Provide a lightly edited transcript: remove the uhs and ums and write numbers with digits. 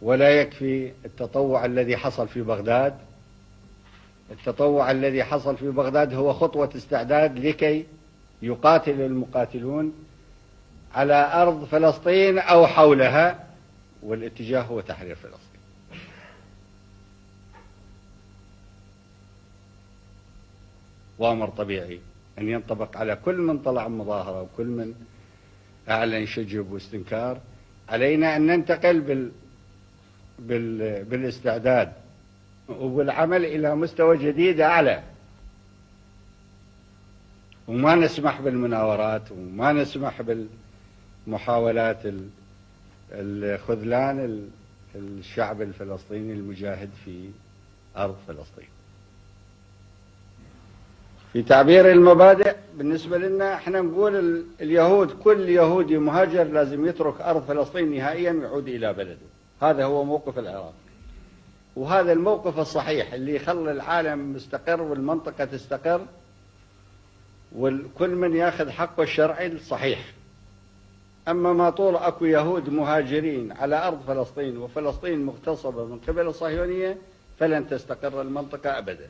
ولا يكفي التطوع الذي حصل في بغداد. التطوع الذي حصل في بغداد هو خطوة استعداد لكي يقاتل المقاتلون على أرض فلسطين أو حولها، والاتجاه هو تحرير فلسطين. وأمر طبيعي أن ينطبق على كل من طلع مظاهرة وكل من أعلن شجب واستنكار. علينا أن ننتقل بالاستعداد وبالعمل إلى مستوى جديد أعلى، وما نسمح بالمناورات وما نسمح بالمحاولات الخذلان الشعب الفلسطيني المجاهد في أرض فلسطين. في تعبير المبادئ بالنسبة لنا احنا نقول اليهود، كل يهودي مهاجر لازم يترك أرض فلسطين نهائيا ويعود إلى بلده. هذا هو موقف العراق، وهذا الموقف الصحيح اللي يخلي العالم مستقر والمنطقة تستقر وكل من ياخذ حقه الشرعي الصحيح. أما ما طول أكو يهود مهاجرين على أرض فلسطين وفلسطين مغتصبة من قبل الصهيونية فلن تستقر المنطقة أبدا.